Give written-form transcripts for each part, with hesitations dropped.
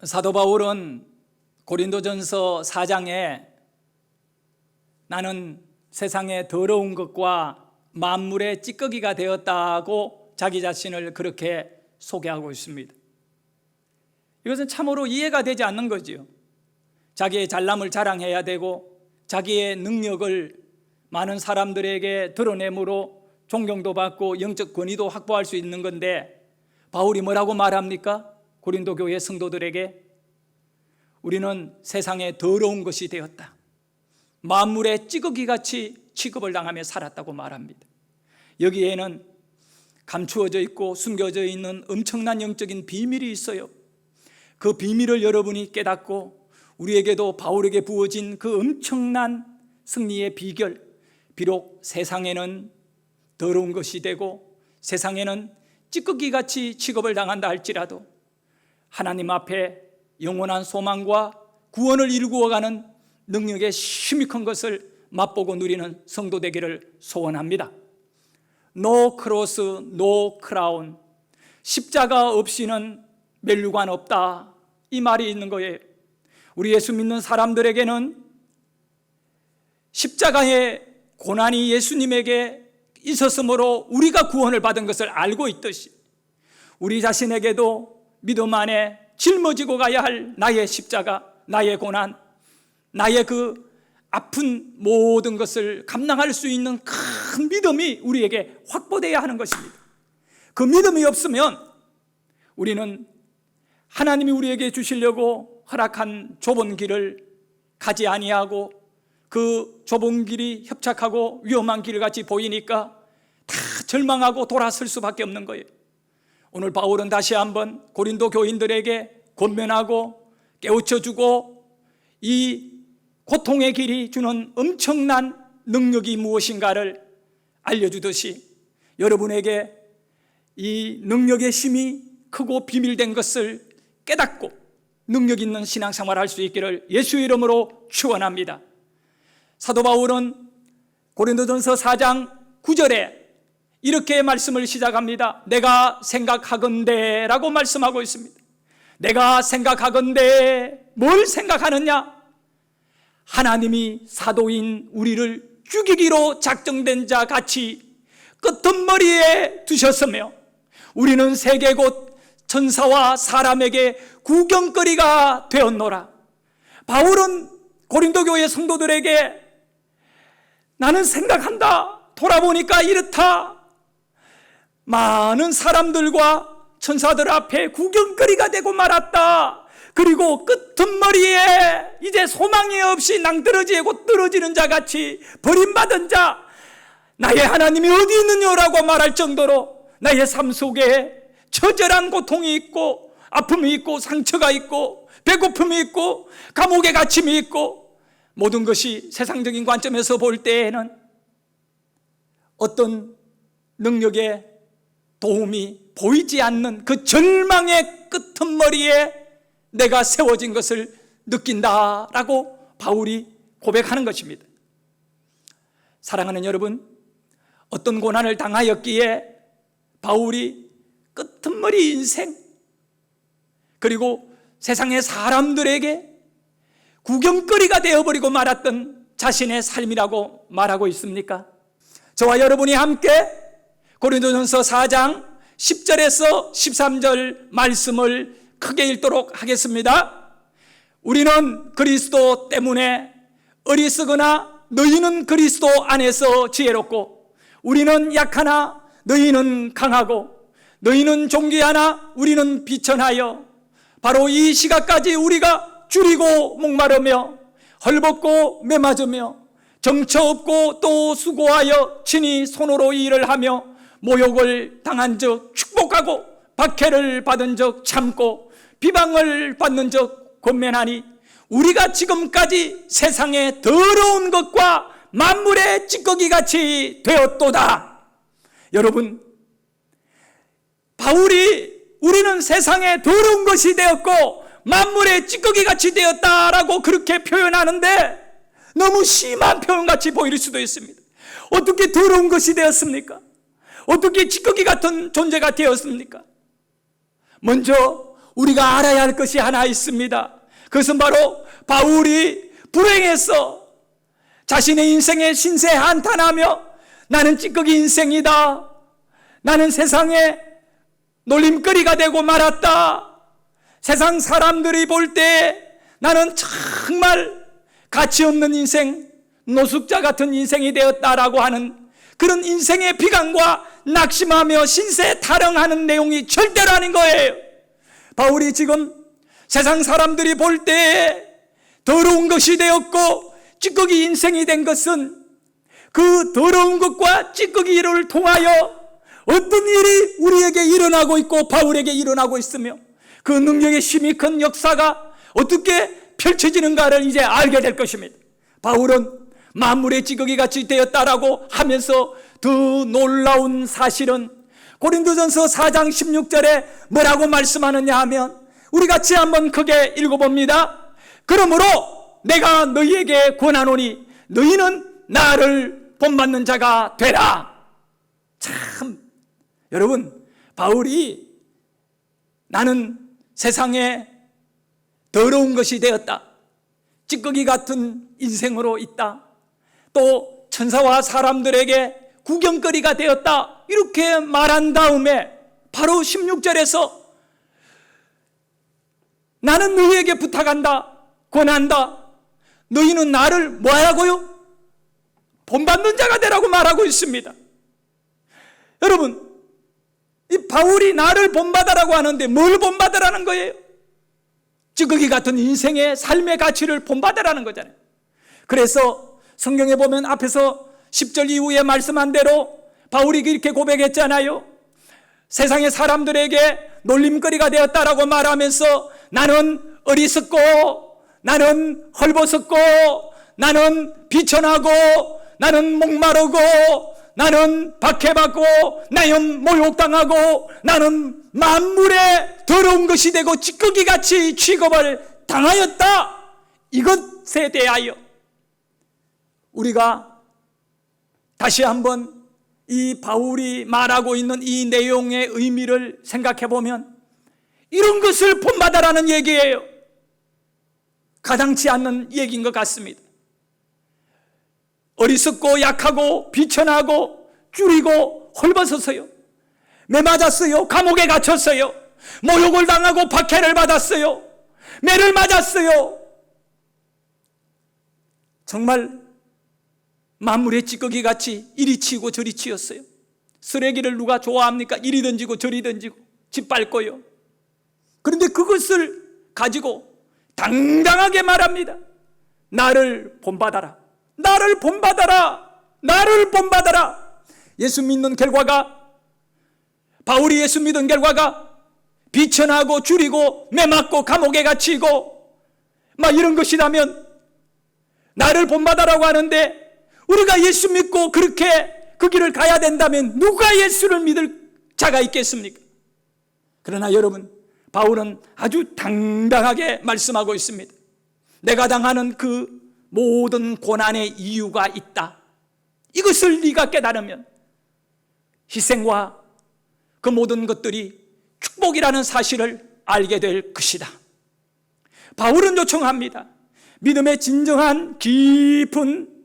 사도 바울은 고린도전서 4장에 나는 세상의 더러운 것과 만물의 찌꺼기가 되었다고 자기 자신을 그렇게 소개하고 있습니다. 이것은 참으로 이해가 되지 않는 거지요. 자기의 잘남을 자랑해야 되고 자기의 능력을 많은 사람들에게 드러내므로 존경도 받고 영적 권위도 확보할 수 있는 건데, 바울이 뭐라고 말합니까? 고린도 교회 성도들에게 우리는 세상에 더러운 것이 되었다, 만물의 찌꺼기같이 취급을 당하며 살았다고 말합니다. 여기에는 감추어져 있고 숨겨져 있는 엄청난 영적인 비밀이 있어요. 그 비밀을 여러분이 깨닫고 우리에게도 바울에게 부어진 그 엄청난 승리의 비결, 비록 세상에는 더러운 것이 되고 세상에는 찌꺼기같이 취급을 당한다 할지라도 하나님 앞에 영원한 소망과 구원을 이루어가는 능력의 힘이 큰 것을 맛보고 누리는 성도 되기를 소원합니다. No cross, no crown. 십자가 없이는 멸류관 없다, 이 말이 있는 거예요. 우리 예수 믿는 사람들에게는 십자가의 고난이 예수님에게 있었으므로 우리가 구원을 받은 것을 알고 있듯이 우리 자신에게도 믿음 안에 짊어지고 가야 할 나의 십자가, 나의 고난, 나의 그 아픈 모든 것을 감당할 수 있는 큰 믿음이 우리에게 확보되어야 하는 것입니다. 그 믿음이 없으면 우리는 하나님이 우리에게 주시려고 허락한 좁은 길을 가지 아니하고 그 좁은 길이 협착하고 위험한 길같이 보이니까 다 절망하고 돌아설 수밖에 없는 거예요. 오늘 바울은 다시 한번 고린도 교인들에게 권면하고 깨우쳐주고 이 고통의 길이 주는 엄청난 능력이 무엇인가를 알려주듯이 여러분에게 이 능력의 힘이 크고 비밀된 것을 깨닫고 능력 있는 신앙생활을 할 수 있기를 예수의 이름으로 축원합니다. 사도 바울은 고린도전서 4장 9절에 이렇게 말씀을 시작합니다. 내가 생각하건대 라고 말씀하고 있습니다. 내가 생각하건대, 뭘 생각하느냐? 하나님이 사도인 우리를 죽이기로 작정된 자 같이 끄트머리에 두셨으며 우리는 세계 곳 천사와 사람에게 구경거리가 되었노라. 바울은 고린도 교회 성도들에게 나는 생각한다, 돌아보니까 이렇다, 많은 사람들과 천사들 앞에 구경거리가 되고 말았다. 그리고 끄트머리에 이제 소망이 없이 낭떠러지고 떨어지는 자같이 버림받은 자, 나의 하나님이 어디 있느냐라고 말할 정도로 나의 삶 속에 처절한 고통이 있고 아픔이 있고 상처가 있고 배고픔이 있고 감옥의 갇힘이 있고 모든 것이 세상적인 관점에서 볼 때에는 어떤 능력의 도움이 보이지 않는 그 절망의 끄트머리에 내가 세워진 것을 느낀다라고 바울이 고백하는 것입니다. 사랑하는 여러분, 어떤 고난을 당하였기에 바울이 끄트머리 인생, 그리고 세상의 사람들에게 구경거리가 되어버리고 말았던 자신의 삶이라고 말하고 있습니까? 저와 여러분이 함께 고린도전서 4장 10절에서 13절 말씀을 크게 읽도록 하겠습니다. 우리는 그리스도 때문에 어리석으나 너희는 그리스도 안에서 지혜롭고 우리는 약하나 너희는 강하고 너희는 존귀하나 우리는 비천하여 바로 이 시각까지 우리가 줄이고 목마르며 헐벗고 매맞으며 정처 없고 또 수고하여 친히 손으로 일을 하며 모욕을 당한 적 축복하고 박해를 받은 적 참고 비방을 받는 적 권면하니 우리가 지금까지 세상의 더러운 것과 만물의 찌꺼기같이 되었도다. 여러분, 바울이 우리는 세상에 더러운 것이 되었고 만물의 찌꺼기같이 되었다라고 그렇게 표현하는데 너무 심한 표현같이 보일 수도 있습니다. 어떻게 더러운 것이 되었습니까? 어떻게 찌꺼기 같은 존재가 되었습니까? 먼저 우리가 알아야 할 것이 하나 있습니다. 그것은 바로 바울이 불행해서 자신의 인생에 신세 한탄하며 나는 찌꺼기 인생이다, 나는 세상에 놀림거리가 되고 말았다, 세상 사람들이 볼 때 나는 정말 가치 없는 인생, 노숙자 같은 인생이 되었다라고 하는 그런 인생의 비관과 낙심하며 신세 타령하는 내용이 절대로 아닌 거예요. 바울이 지금 세상 사람들이 볼 때 더러운 것이 되었고 찌꺼기 인생이 된 것은 그 더러운 것과 찌꺼기를 통하여 어떤 일이 우리에게 일어나고 있고 바울에게 일어나고 있으며 그 능력의 힘이 큰 역사가 어떻게 펼쳐지는가를 이제 알게 될 것입니다. 바울은 만물의 찌꺼기같이 되었다라고 하면서 더 놀라운 사실은 고린도전서 4장 16절에 뭐라고 말씀하느냐 하면 우리 같이 한번 크게 읽어봅니다. 그러므로 내가 너희에게 권하노니 너희는 나를 본받는 자가 되라. 참, 여러분, 바울이 나는 세상에 더러운 것이 되었다, 찌꺼기 같은 인생으로 있다, 또 천사와 사람들에게 구경거리가 되었다, 이렇게 말한 다음에 바로 16절에서 나는 너희에게 부탁한다, 권한다, 너희는 나를 뭐하라고요? 본받는 자가 되라고 말하고 있습니다. 여러분, 이 바울이 나를 본받으라고 하는데 뭘 본받으라는 거예요? 찌꺼기 같은 인생의 삶의 가치를 본받으라는 거잖아요. 그래서 성경에 보면 앞에서 10절 이후에 말씀한 대로 바울이 이렇게 고백했잖아요. 세상의 사람들에게 놀림거리가 되었다라고 말하면서 나는 어리석고 나는 헐벗었고 나는 비천하고 나는 목마르고 나는 박해받고 나는 모욕당하고 나는 만물에 더러운 것이 되고 찌꺼기같이 취급을 당하였다. 이것에 대하여 우리가 다시 한번 이 바울이 말하고 있는 이 내용의 의미를 생각해 보면 이런 것을 본받아라는 얘기예요. 가당치 않는 얘기인 것 같습니다. 어리석고 약하고 비천하고 줄이고 헐벗었어요. 매맞았어요. 감옥에 갇혔어요. 모욕을 당하고 박해를 받았어요. 매를 맞았어요. 정말 만물의 찌꺼기같이 이리 치고 저리 치였어요. 쓰레기를 누가 좋아합니까? 이리 던지고 저리 던지고 짓밟고요. 그런데 그것을 가지고 당당하게 말합니다. 나를 본받아라. 나를 본받아라. 나를 본받아라. 예수 믿는 결과가, 바울이 예수 믿은 결과가 비천하고 줄이고 매맞고 감옥에 갇히고 막 이런 것이라면 나를 본받아라고 하는데 우리가 예수 믿고 그렇게 그 길을 가야 된다면 누가 예수를 믿을 자가 있겠습니까? 그러나 여러분, 바울은 아주 당당하게 말씀하고 있습니다. 내가 당하는 그 모든 고난의 이유가 있다. 이것을 네가 깨달으면 희생과 그 모든 것들이 축복이라는 사실을 알게 될 것이다. 바울은 요청합니다. 믿음의 진정한 깊은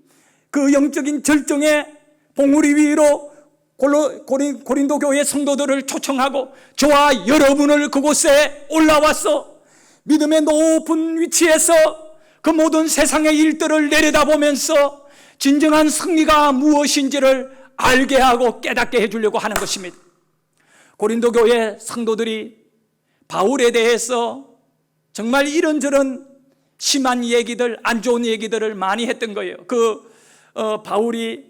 그 영적인 절정의 봉우리 위로 고린도 교회 성도들을 초청하고 저와 여러분을 그곳에 올라와서 믿음의 높은 위치에서 그 모든 세상의 일들을 내려다보면서 진정한 승리가 무엇인지를 알게 하고 깨닫게 해주려고 하는 것입니다. 고린도 교회 성도들이 바울에 대해서 정말 이런저런 심한 얘기들, 안 좋은 얘기들을 많이 했던 거예요. 바울이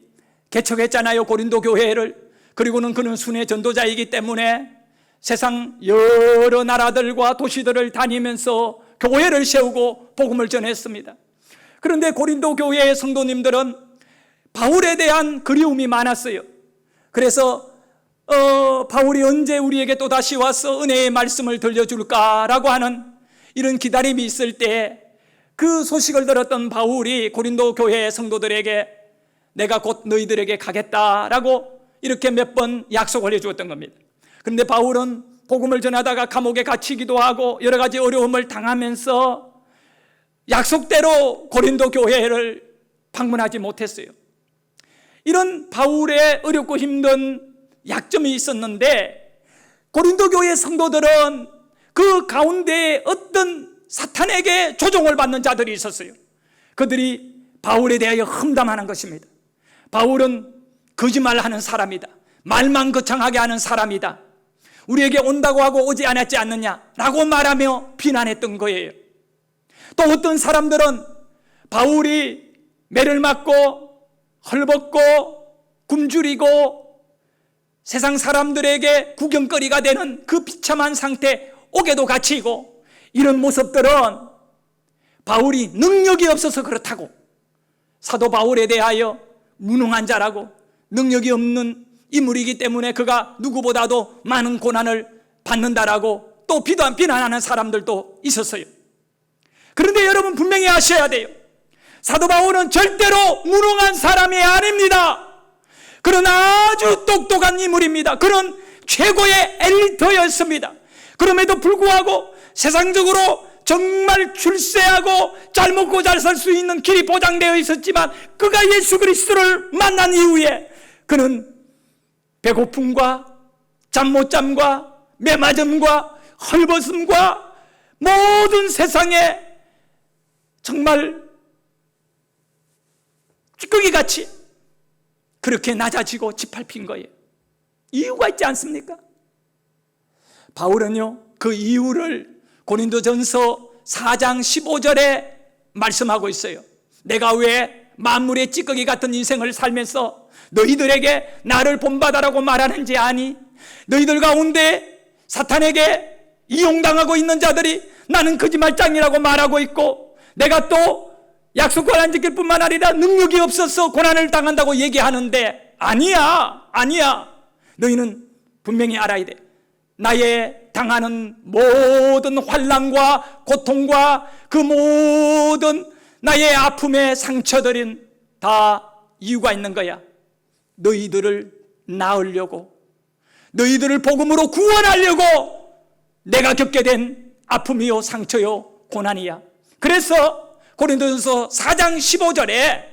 개척했잖아요, 고린도 교회를. 그리고는 그는 순회 전도자이기 때문에 세상 여러 나라들과 도시들을 다니면서 교회를 세우고 복음을 전했습니다. 그런데 고린도 교회의 성도님들은 바울에 대한 그리움이 많았어요. 그래서 바울이 언제 우리에게 또 다시 와서 은혜의 말씀을 들려줄까라고 하는 이런 기다림이 있을 때 그 소식을 들었던 바울이 고린도 교회의 성도들에게 내가 곧 너희들에게 가겠다라고 이렇게 몇 번 약속을 해주었던 겁니다. 그런데 바울은 복음을 전하다가 감옥에 갇히기도 하고 여러 가지 어려움을 당하면서 약속대로 고린도 교회를 방문하지 못했어요. 이런 바울의 어렵고 힘든 약점이 있었는데 고린도 교회 성도들은 그 가운데에 어떤 사탄에게 조종을 받는 자들이 있었어요. 그들이 바울에 대하여 험담하는 것입니다. 바울은 거짓말하는 사람이다. 말만 거창하게 하는 사람이다. 우리에게 온다고 하고 오지 않았지 않느냐라고 말하며 비난했던 거예요. 또 어떤 사람들은 바울이 매를 맞고 헐벗고 굶주리고 세상 사람들에게 구경거리가 되는 그 비참한 상태, 옥에도 갇히고 이런 모습들은 바울이 능력이 없어서 그렇다고, 사도 바울에 대하여 무능한 자라고 능력이 없는 인물이기 때문에 그가 누구보다도 많은 고난을 받는다라고 또 비난하는 사람들도 있었어요. 그런데 여러분 분명히 아셔야 돼요. 사도 바울은 절대로 무능한 사람이 아닙니다. 그런 아주 똑똑한 인물입니다. 그런 최고의 엘리트였습니다. 그럼에도 불구하고 세상적으로 정말 출세하고 잘 먹고 잘 살 수 있는 길이 보장되어 있었지만 그가 예수 그리스도를 만난 이후에 그는 배고픔과 잠 못 잠과 매맞음과 헐벗음과 모든 세상에 정말 찌꺼기같이 그렇게 낮아지고 짓밟힌 거예요. 이유가 있지 않습니까? 바울은요, 그 이유를 고린도전서 4장 15절에 말씀하고 있어요. 내가 왜 만물의 찌꺼기 같은 인생을 살면서 너희들에게 나를 본받아라고 말하는지 아니? 너희들 가운데 사탄에게 이용당하고 있는 자들이 나는 거짓말장이라고 말하고 있고, 내가 또 약속을 안 지킬 뿐만 아니라 능력이 없어서 고난을 당한다고 얘기하는데 아니야. 너희는 분명히 알아야 돼. 나의 당하는 모든 환난과 고통과 그 모든 나의 아픔의 상처들은 다 이유가 있는 거야. 너희들을 낳으려고, 너희들을 복음으로 구원하려고 내가 겪게 된 아픔이요 상처요 고난이야. 그래서 고린도전서 4장 15절에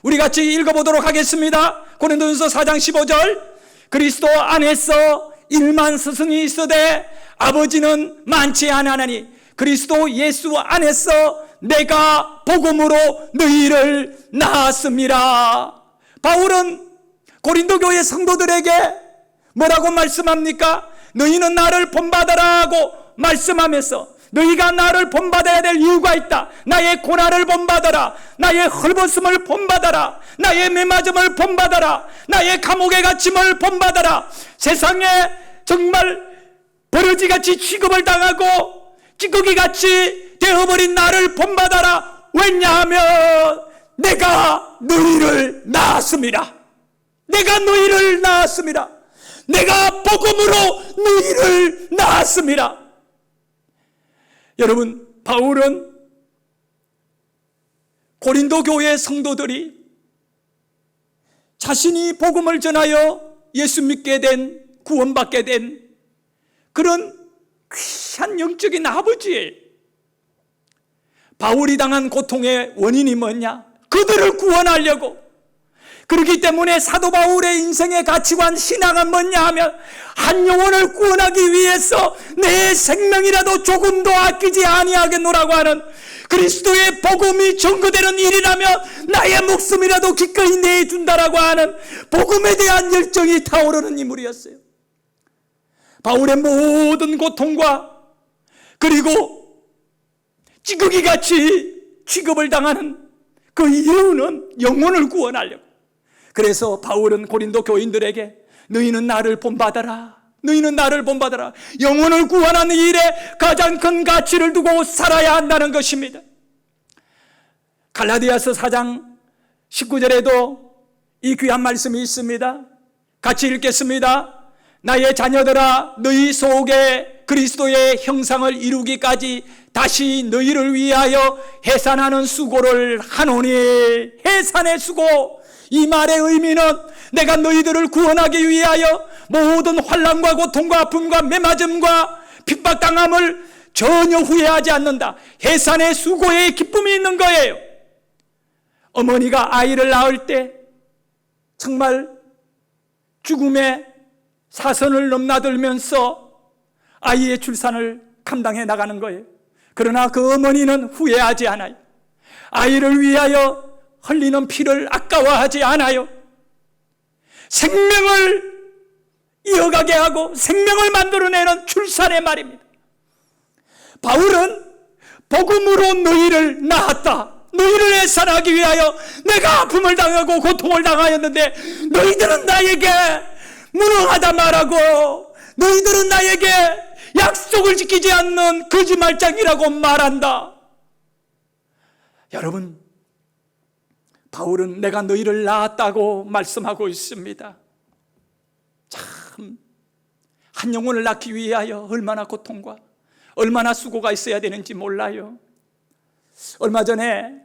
우리 같이 읽어보도록 하겠습니다. 고린도전서 4장 15절, 그리스도 안에서 1만 스승이 있으되 아버지는 많지 아니하나니 그리스도 예수 안에서 내가 복음으로 너희를 낳았습니다. 바울은 고린도 교회 성도들에게 뭐라고 말씀합니까? 너희는 나를 본받아라고 말씀하면서 너희가 나를 본받아야 될 이유가 있다. 나의 고난을 본받아라. 나의 헐벗음을 본받아라. 나의 매맞음을 본받아라. 나의 감옥에 갇힘을 본받아라. 세상에 정말 버러지같이 취급을 당하고 찌꺼기같이 되어버린 나를 본받아라. 왜냐하면 내가 너희를 낳았습니다. 내가 너희를 낳았습니다. 내가 복음으로 너희를 낳았습니다. 여러분, 바울은 고린도 교회 성도들이 자신이 복음을 전하여 예수 믿게 된, 구원받게 된 그런 귀한 영적인 아버지예요. 바울이 당한 고통의 원인이 뭐냐? 그들을 구원하려고. 그렇기 때문에 사도 바울의 인생의 가치관, 신앙은 뭐냐 하면 한 영혼을 구원하기 위해서 내 생명이라도 조금도 아끼지 아니하겠노라고 하는, 그리스도의 복음이 전거되는 일이라면 나의 목숨이라도 기꺼이 내준다라고 하는 복음에 대한 열정이 타오르는 인물이었어요. 바울의 모든 고통과 그리고 찌꺼기같이 취급을 당하는 그 이유는 영혼을 구원하려고. 그래서 바울은 고린도 교인들에게 너희는 나를 본받아라. 너희는 나를 본받아라. 영혼을 구원하는 일에 가장 큰 가치를 두고 살아야 한다는 것입니다. 갈라디아서 4장 19절에도 이 귀한 말씀이 있습니다. 같이 읽겠습니다. 나의 자녀들아, 너희 속에 그리스도의 형상을 이루기까지 다시 너희를 위하여 해산하는 수고를 하노니. 해산의 수고, 이 말의 의미는 내가 너희들을 구원하기 위하여 모든 환난과 고통과 아픔과 매맞음과 핍박당함을 전혀 후회하지 않는다. 해산의 수고에 기쁨이 있는 거예요. 어머니가 아이를 낳을 때 정말 죽음의 사선을 넘나들면서 아이의 출산을 감당해 나가는 거예요. 그러나 그 어머니는 후회하지 않아요. 아이를 위하여 흘리는 피를 아까워하지 않아요. 생명을 이어가게 하고 생명을 만들어내는 출산의 말입니다. 바울은 복음으로 너희를 낳았다. 너희를 해산하기 위하여 내가 아픔을 당하고 고통을 당하였는데 너희들은 나에게 무능하다 말하고 너희들은 나에게 약속을 지키지 않는 거짓말장이라고 말한다. 여러분, 바울은 내가 너희를 낳았다고 말씀하고 있습니다. 참, 한 영혼을 낳기 위하여 얼마나 고통과 얼마나 수고가 있어야 되는지 몰라요. 얼마 전에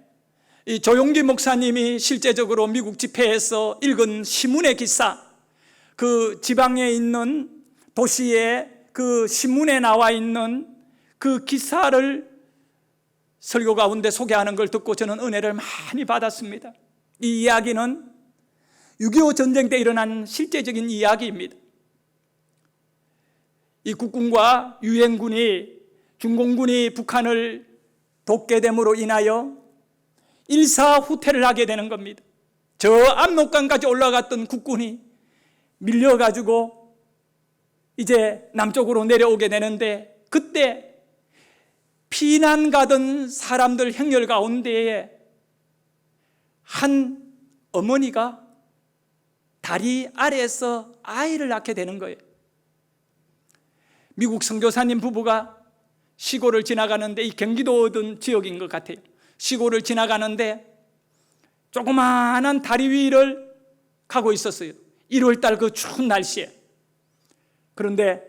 이 조용기 목사님이 실제적으로 미국 집회에서 읽은 신문의 기사, 그 지방에 있는 도시의 그 신문에 나와 있는 그 기사를 설교 가운데 소개하는 걸 듣고 저는 은혜를 많이 받았습니다. 이 이야기는 6.25 전쟁 때 일어난 실제적인 이야기입니다. 이 국군과 유엔군이, 중공군이 북한을 돕게 됨으로 인하여 일사후퇴를 하게 되는 겁니다. 저 압록강까지 올라갔던 국군이 밀려가지고 이제 남쪽으로 내려오게 되는데, 그때 피난 가던 사람들 행렬 가운데에 한 어머니가 다리 아래에서 아이를 낳게 되는 거예요. 미국 선교사님 부부가 시골을 지나가는데, 이 경기도 어떤 지역인 것 같아요. 시골을 지나가는데 조그마한 다리 위를 가고 있었어요. 1월달 그 추운 날씨에. 그런데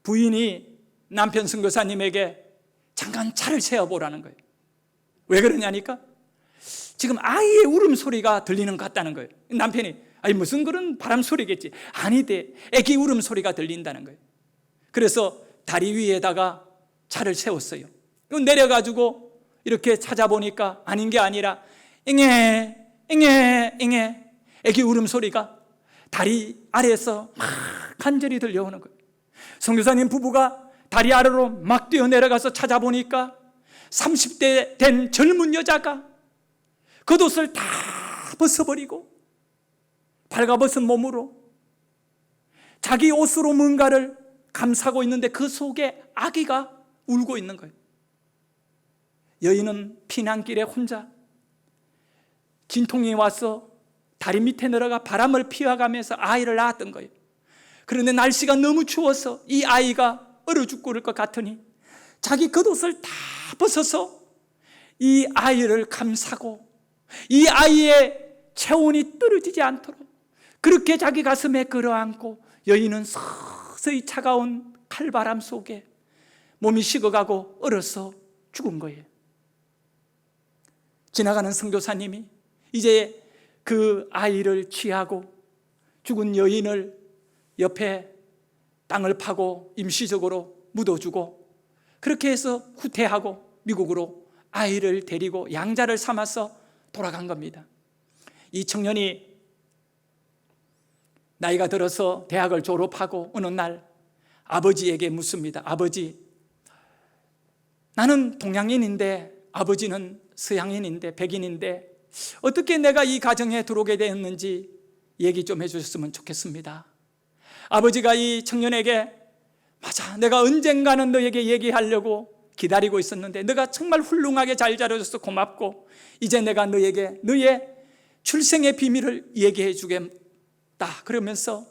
부인이 남편 선교사님에게 잠깐 차를 세워보라는 거예요. 왜 그러냐니까 지금 아이의 울음소리가 들리는 것 같다는 거예요. 남편이 아니 무슨 그런 바람소리겠지. 아니대, 애기 울음소리가 들린다는 거예요. 그래서 다리 위에다가 차를 세웠어요. 내려가지고 이렇게 찾아보니까 아닌 게 아니라 잉해 잉해 잉해 애기 울음소리가 다리 아래에서 막 간절히 들려오는 거예요. 선교사님 부부가 다리 아래로 막 뛰어내려가서 찾아보니까 30대 된 젊은 여자가 겉옷을 다 벗어버리고 발가벗은 몸으로 자기 옷으로 뭔가를 감싸고 있는데 그 속에 아기가 울고 있는 거예요. 여인은 피난길에 혼자 진통이 와서 다리 밑에 내려가 바람을 피워가면서 아이를 낳았던 거예요. 그런데 날씨가 너무 추워서 이 아이가 얼어 죽고 그럴 것 같으니 자기 겉옷을 다 벗어서 이 아이를 감싸고 이 아이의 체온이 떨어지지 않도록 그렇게 자기 가슴에 끌어안고 여인은 서서히 차가운 칼바람 속에 몸이 식어가고 얼어서 죽은 거예요. 지나가는 선교사님이 이제 그 아이를 취하고 죽은 여인을 옆에 땅을 파고 임시적으로 묻어주고 그렇게 해서 후퇴하고 미국으로 아이를 데리고 양자를 삼아서 돌아간 겁니다. 이 청년이 나이가 들어서 대학을 졸업하고 어느 날 아버지에게 묻습니다. 아버지, 나는 동양인인데 아버지는 서양인인데 백인인데 어떻게 내가 이 가정에 들어오게 되었는지 얘기 좀 해주셨으면 좋겠습니다. 아버지가 이 청년에게 맞아, 내가 언젠가는 너에게 얘기하려고 기다리고 있었는데 너가 정말 훌륭하게 잘 자라줘서 고맙고 이제 내가 너에게 너의 출생의 비밀을 얘기해 주겠다 그러면서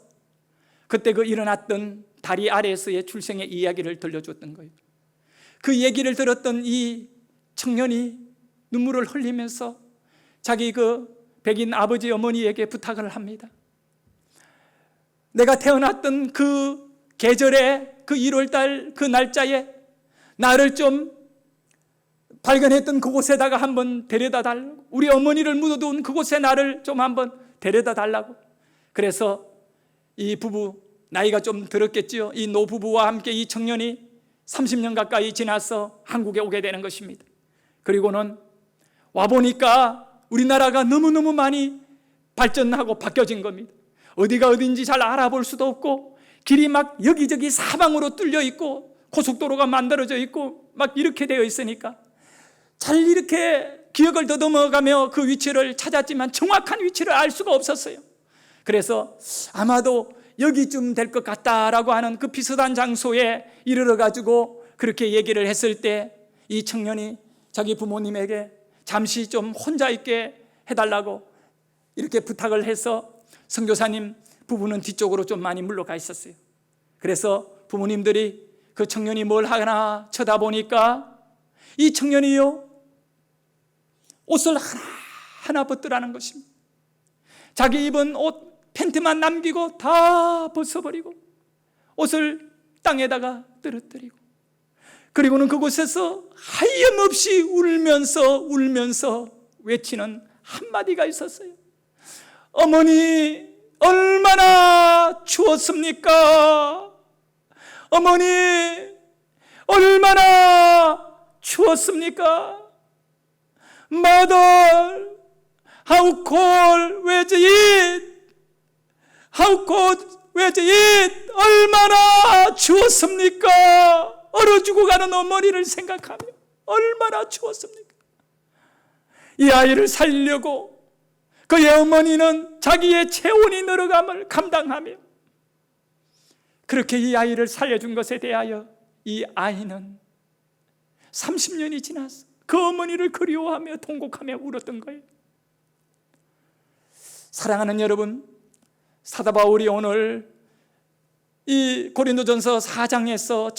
그때 그 일어났던 다리 아래에서의 출생의 이야기를 들려줬던 거예요. 그 얘기를 들었던 이 청년이 눈물을 흘리면서 자기 그 백인 아버지 어머니에게 부탁을 합니다. 내가 태어났던 그 계절에 그 1월달 그 날짜에 나를 좀 발견했던 그곳에다가 한번 데려다 달라고, 우리 어머니를 묻어둔 그곳에 나를 좀 한번 데려다 달라고. 그래서 이 부부, 나이가 좀 들었겠지요. 이 노부부와 함께 이 청년이 30년 가까이 지나서 한국에 오게 되는 것입니다. 그리고는 와보니까 우리나라가 너무너무 많이 발전하고 바뀌어진 겁니다. 어디가 어딘지 잘 알아볼 수도 없고, 길이 막 여기저기 사방으로 뚫려 있고, 고속도로가 만들어져 있고 막 이렇게 되어 있으니까 잘 이렇게 기억을 더듬어가며 그 위치를 찾았지만 정확한 위치를 알 수가 없었어요. 그래서 아마도 여기쯤 될 것 같다라고 하는 그 비슷한 장소에 이르러 가지고 그렇게 얘기를 했을 때 이 청년이 자기 부모님에게 잠시 좀 혼자 있게 해달라고 이렇게 부탁을 해서 선교사님 부부는 뒤쪽으로 좀 많이 물러가 있었어요. 그래서 부모님들이 그 청년이 뭘 하나 쳐다보니까 이 청년이요, 옷을 하나하나 벗더라는 것입니다. 자기 입은 옷 팬티만 남기고 다 벗어버리고 옷을 땅에다가 떨어뜨리고, 그리고는 그곳에서 하염없이 울면서 외치는 한마디가 있었어요. 어머니, 얼마나 추웠습니까? 어머니, 얼마나 추웠습니까? Mother, how cold was it? How cold was it? 얼마나 추웠습니까? 얼어 죽어가는 어머니를 생각하며 얼마나 추웠습니까? 이 아이를 살리려고 그의 어머니는 자기의 체온이 늘어감을 감당하며 그렇게 이 아이를 살려준 것에 대하여 이 아이는 30년이 지나서 그 어머니를 그리워하며 통곡하며 울었던 거예요. 사랑하는 여러분, 사도 바울이 오늘 이 고린도전서 4장에서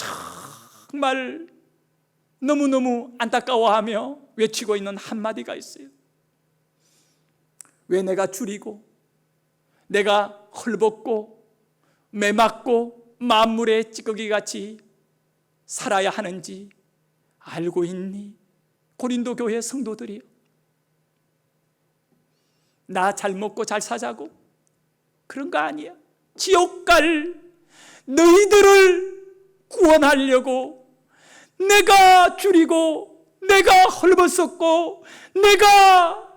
정말 너무너무 안타까워하며 외치고 있는 한마디가 있어요. 왜 내가 줄이고 내가 헐벗고 매맞고 만물의 찌꺼기같이 살아야 하는지 알고 있니? 고린도 교회 성도들이요, 나 잘 먹고 잘 사자고 그런 거 아니야. 지옥 갈 너희들을 구원하려고 내가 줄이고 내가 헐벗었고 내가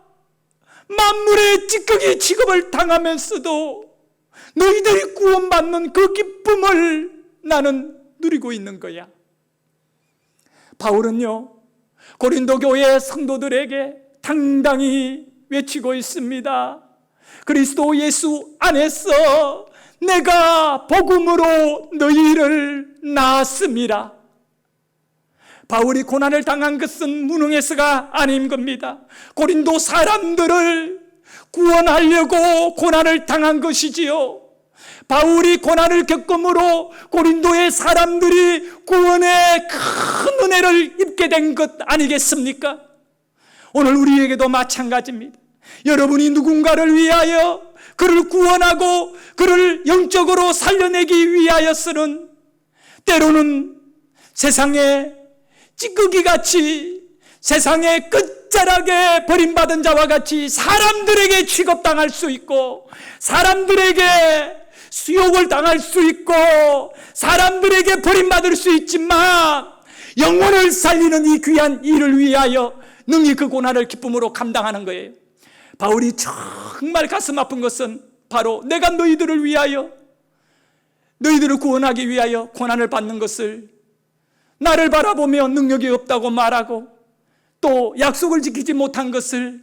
만물의 찌꺼기 취급을 당하면서도 너희들이 구원받는 그 기쁨을 나는 누리고 있는 거야. 바울은요, 고린도 교회 성도들에게 당당히 외치고 있습니다. 그리스도 예수 안에서 내가 복음으로 너희를 낳았습니다. 바울이 고난을 당한 것은 무능해서가 아닌 겁니다. 고린도 사람들을 구원하려고 고난을 당한 것이지요. 바울이 고난을 겪음으로 고린도의 사람들이 구원의 큰 은혜를 입게 된 것 아니겠습니까? 오늘 우리에게도 마찬가지입니다. 여러분이 누군가를 위하여 그를 구원하고 그를 영적으로 살려내기 위하여서는 때로는 세상에 찌꺼기같이, 세상에 끝자락에 버림받은 자와 같이 사람들에게 취급당할 수 있고 사람들에게 수욕을 당할 수 있고 사람들에게 버림받을 수 있지만 영혼을 살리는 이 귀한 일을 위하여 능히 그 고난을 기쁨으로 감당하는 거예요. 바울이 정말 가슴 아픈 것은 바로 내가 너희들을 위하여, 너희들을 구원하기 위하여 고난을 받는 것을 나를 바라보며 능력이 없다고 말하고 또 약속을 지키지 못한 것을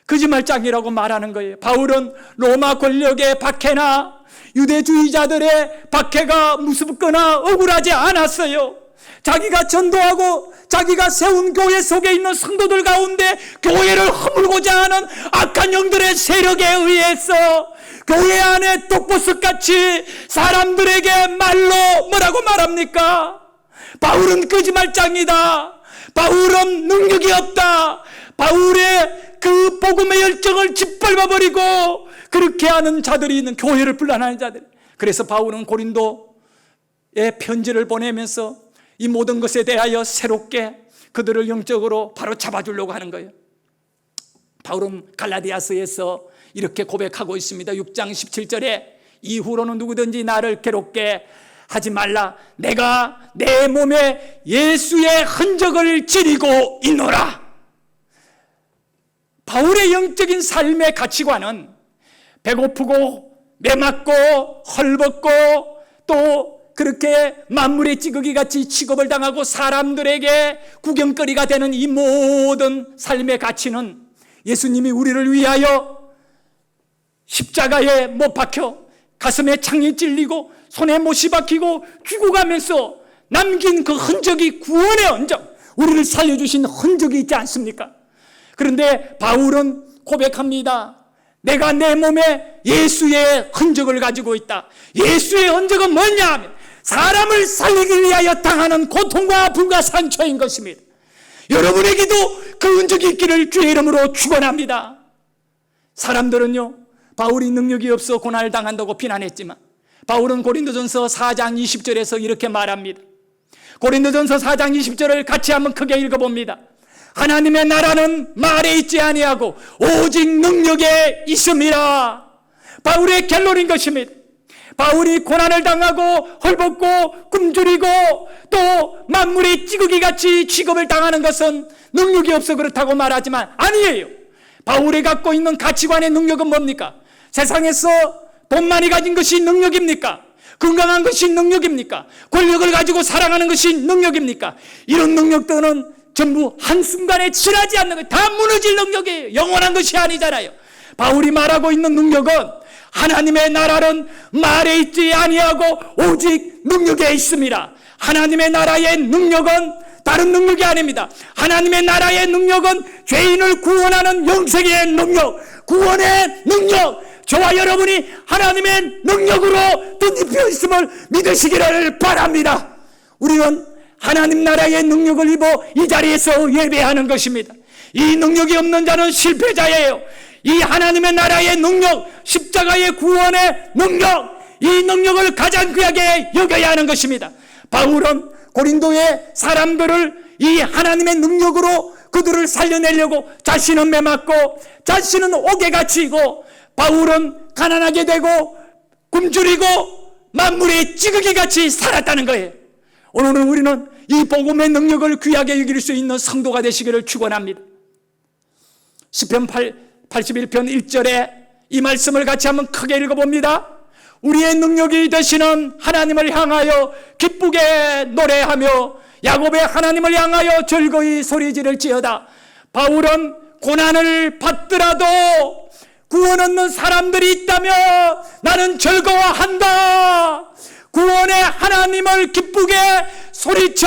거짓말장이라고 말하는 거예요. 바울은 로마 권력의 박해나 유대주의자들의 박해가 무섭거나 억울하지 않았어요. 자기가 전도하고 자기가 세운 교회 속에 있는 성도들 가운데 교회를 허물고자 하는 악한 영들의 세력에 의해서 교회 안에 독보석같이 사람들에게 말로 뭐라고 말합니까? 바울은 거짓말장이다. 바울은 능력이 없다. 바울의 그 복음의 열정을 짓밟아버리고 그렇게 하는 자들이 있는, 교회를 분란하는 자들. 그래서 바울은 고린도에 편지를 보내면서 이 모든 것에 대하여 새롭게 그들을 영적으로 바로 잡아주려고 하는 거예요. 바울은 갈라디아서에서 이렇게 고백하고 있습니다. 6장 17절에 이후로는 누구든지 나를 괴롭게 하지 말라. 내가 내 몸에 예수의 흔적을 지니고 있노라. 바울의 영적인 삶의 가치관은 배고프고 매맞고 헐벗고 또 그렇게 만물의 찌꺼기 같이 취급을 당하고 사람들에게 구경거리가 되는 이 모든 삶의 가치는 예수님이 우리를 위하여 십자가에 못 박혀 가슴에 창이 찔리고 손에 못이 박히고 죽어가면서 남긴 그 흔적이 구원의 흔적, 우리를 살려주신 흔적이 있지 않습니까? 그런데 바울은 고백합니다. 내가 내 몸에 예수의 흔적을 가지고 있다. 예수의 흔적은 뭐냐 하면 사람을 살리기 위하여 당하는 고통과 아픔과 상처인 것입니다. 여러분에게도 그 흔적이 있기를 주의 이름으로 축원합니다. 사람들은요, 바울이 능력이 없어 고난을 당한다고 비난했지만 바울은 고린도전서 4장 20절에서 이렇게 말합니다. 고린도전서 4장 20절을 같이 한번 크게 읽어봅니다. 하나님의 나라는 말에 있지 아니하고 오직 능력에 있음이라. 바울의 결론인 것입니다. 바울이 고난을 당하고 헐벗고 굶주리고 또 만물의 찌꺼기같이 취급을 당하는 것은 능력이 없어 그렇다고 말하지만 아니에요. 바울이 갖고 있는 가치관의 능력은 뭡니까? 세상에서 돈 많이 가진 것이 능력입니까? 건강한 것이 능력입니까? 권력을 가지고 사랑하는 것이 능력입니까? 이런 능력들은 전부 한순간에 지나지 않는 것, 다 무너질 능력이에요. 영원한 것이 아니잖아요. 바울이 말하고 있는 능력은 하나님의 나라는 말에 있지 아니하고 오직 능력에 있습니다. 하나님의 나라의 능력은 다른 능력이 아닙니다. 하나님의 나라의 능력은 죄인을 구원하는 영생의 능력, 구원의 능력, 저와 여러분이 하나님의 능력으로 덧입혀 있음을 믿으시기를 바랍니다. 우리는 하나님 나라의 능력을 입어 이 자리에서 예배하는 것입니다. 이 능력이 없는 자는 실패자예요. 이 하나님의 나라의 능력, 십자가의 구원의 능력, 이 능력을 가장 귀하게 여겨야 하는 것입니다. 바울은 고린도의 사람들을 이 하나님의 능력으로 그들을 살려내려고 자신은 매맞고 자신은 옥에 갇히고 바울은 가난하게 되고 굶주리고 만물의 찌꺼기같이 살았다는 거예요. 오늘은 우리는 이 복음의 능력을 귀하게 여길 수 있는 성도가 되시기를 축원합니다. 시편 81편 1절에 이 말씀을 같이 한번 크게 읽어봅니다. 우리의 능력이 되시는 하나님을 향하여 기쁘게 노래하며 야곱의 하나님을 향하여 즐거이 소리지를지어다. 바울은 고난을 받더라도 구원 얻는 사람들이 있다면 나는 즐거워한다. 구원의 하나님을 기쁘게 소리쳐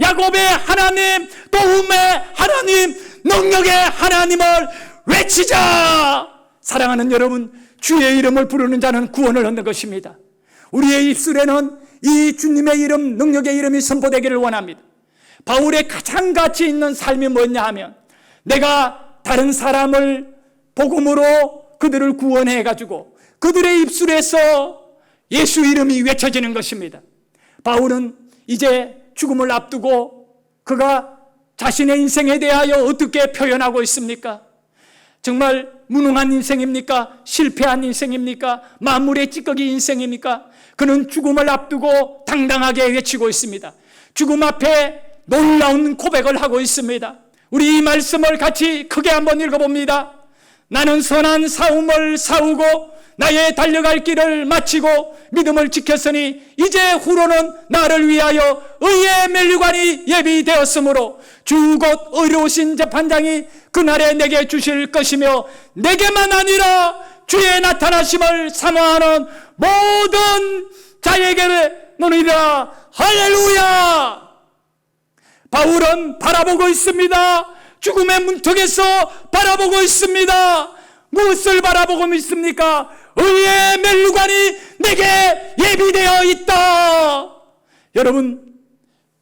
야곱의 하나님, 도움의 하나님, 능력의 하나님을 외치자. 사랑하는 여러분, 주의 이름을 부르는 자는 구원을 얻는 것입니다. 우리의 입술에는 이 주님의 이름, 능력의 이름이 선포되기를 원합니다. 바울의 가장 가치 있는 삶이 뭐냐 하면 내가 다른 사람을 복음으로 그들을 구원해 가지고 그들의 입술에서 예수 이름이 외쳐지는 것입니다. 바울은 이제 죽음을 앞두고 그가 자신의 인생에 대하여 어떻게 표현하고 있습니까? 정말 무능한 인생입니까? 실패한 인생입니까? 만물의 찌꺼기 인생입니까? 그는 죽음을 앞두고 당당하게 외치고 있습니다. 죽음 앞에 놀라운 고백을 하고 있습니다. 우리 이 말씀을 같이 크게 한번 읽어봅니다. 나는 선한 싸움을 싸우고 나의 달려갈 길을 마치고 믿음을 지켰으니 이제 후로는 나를 위하여 의의 면류관이 예비되었으므로 주 곧 의로우신 재판장이 그날에 내게 주실 것이며 내게만 아니라 주의 나타나심을 사모하는 모든 자에게노니라. 할렐루야. 바울은 바라보고 있습니다. 죽음의 문턱에서 바라보고 있습니다. 무엇을 바라보고 있습니까? 의의 면류관이 내게 예비되어 있다. 여러분,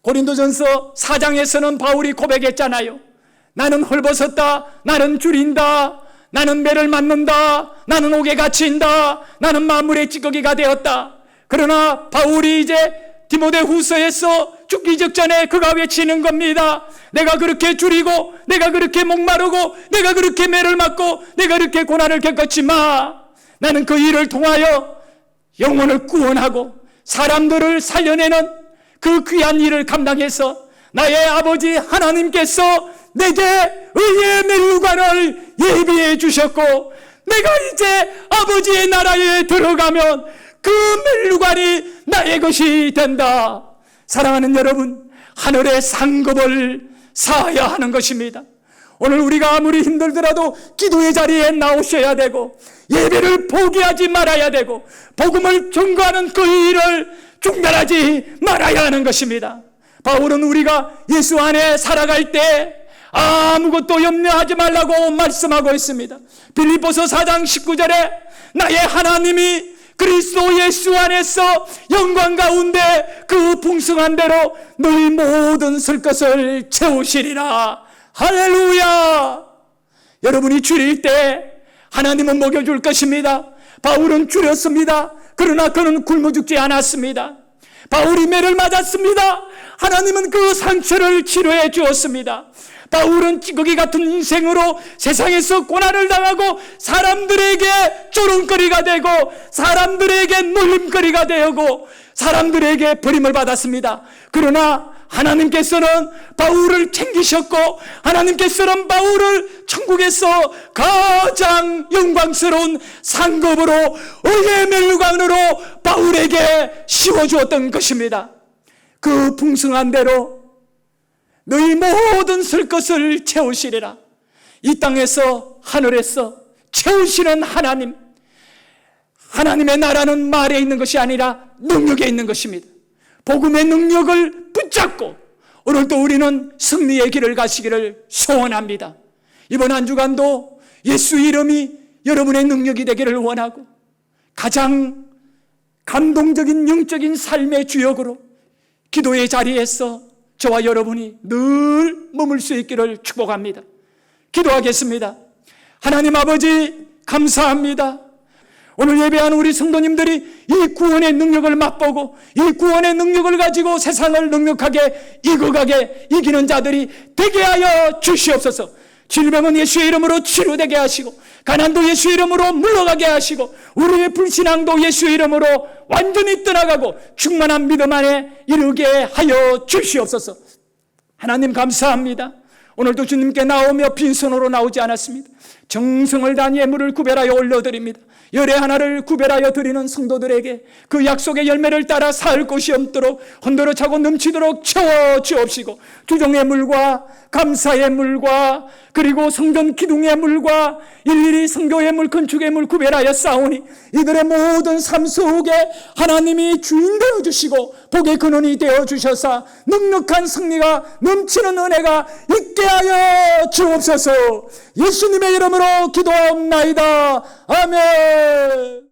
고린도전서 4장에서는 바울이 고백했잖아요. 나는 헐벗었다. 나는 줄인다. 나는 매를 맞는다. 나는 옥에 갇힌다. 나는 만물의 찌꺼기가 되었다. 그러나 바울이 이제 디모데후서에서 죽기 직전에 그가 외치는 겁니다. 내가 그렇게 줄이고, 내가 그렇게 목마르고, 내가 그렇게 매를 맞고, 내가 그렇게 고난을 겪었지만 나는 그 일을 통하여 영혼을 구원하고 사람들을 살려내는 그 귀한 일을 감당해서 나의 아버지 하나님께서 내게 의의 멸류관을 예비해 주셨고, 내가 이제 아버지의 나라에 들어가면 그 멸류관이 나의 것이 된다. 사랑하는 여러분, 하늘의 상급을 쌓아야 하는 것입니다. 오늘 우리가 아무리 힘들더라도 기도의 자리에 나오셔야 되고, 예배를 포기하지 말아야 되고, 복음을 전거하는 그 일을 중단하지 말아야 하는 것입니다. 바울은 우리가 예수 안에 살아갈 때 아무것도 염려하지 말라고 말씀하고 있습니다. 빌립보서 4장 19절에 나의 하나님이 그리스도 예수 안에서 영광 가운데 그 풍성한 대로 너희 모든 쓸 것을 채우시리라. 할렐루야. 여러분이 줄일 때 하나님은 먹여줄 것입니다. 바울은 줄였습니다. 그러나 그는 굶어 죽지 않았습니다. 바울이 매를 맞았습니다. 하나님은 그 상처를 치료해 주었습니다. 바울은 찌꺼기 같은 인생으로 세상에서 고난을 당하고 사람들에게 조롱거리가 되고 사람들에게 놀림거리가 되고 사람들에게 버림을 받았습니다. 그러나 하나님께서는 바울을 챙기셨고, 하나님께서는 바울을 천국에서 가장 영광스러운 상급으로 의의 멸류관으로 바울에게 씌워주었던 것입니다. 그 풍성한 대로 너희 모든 쓸 것을 채우시리라. 이 땅에서 하늘에서 채우시는 하나님, 하나님의 나라는 말에 있는 것이 아니라 능력에 있는 것입니다. 복음의 능력을 붙잡고 오늘도 우리는 승리의 길을 가시기를 소원합니다. 이번 한 주간도 예수 이름이 여러분의 능력이 되기를 원하고, 가장 감동적인 영적인 삶의 주역으로 기도의 자리에서 저와 여러분이 늘 머물 수 있기를 축복합니다. 기도하겠습니다. 하나님 아버지, 감사합니다. 오늘 예배하는 우리 성도님들이 이 구원의 능력을 맛보고 이 구원의 능력을 가지고 세상을 넉넉하게 이겨가게 이기는 자들이 되게 하여 주시옵소서. 질병은 예수의 이름으로 치료되게 하시고, 가난도 예수의 이름으로 물러가게 하시고, 우리의 불신앙도 예수의 이름으로 완전히 떠나가고 충만한 믿음 안에 이르게 하여 주시옵소서. 하나님 감사합니다. 오늘도 주님께 나오며 빈손으로 나오지 않았습니다. 정성을 다한 예물을 구별하여 올려드립니다. 열의 하나를 구별하여 드리는 성도들에게 그 약속의 열매를 따라 살 곳이 없도록 헌도로 차고 넘치도록 채워 주옵시고, 주정의 물과 감사의 물과 그리고 성전 기둥의 물과 일일이 성교의 물, 건축의 물 구별하여 쌓으니 이들의 모든 삶 속에 하나님이 주인 되어주시고 복의 근원이 되어주셔서 넉넉한 승리가 넘치는 은혜가 있게 하여 주옵소서. 예수님의 이름으로 기도하옵나이다. 아멘.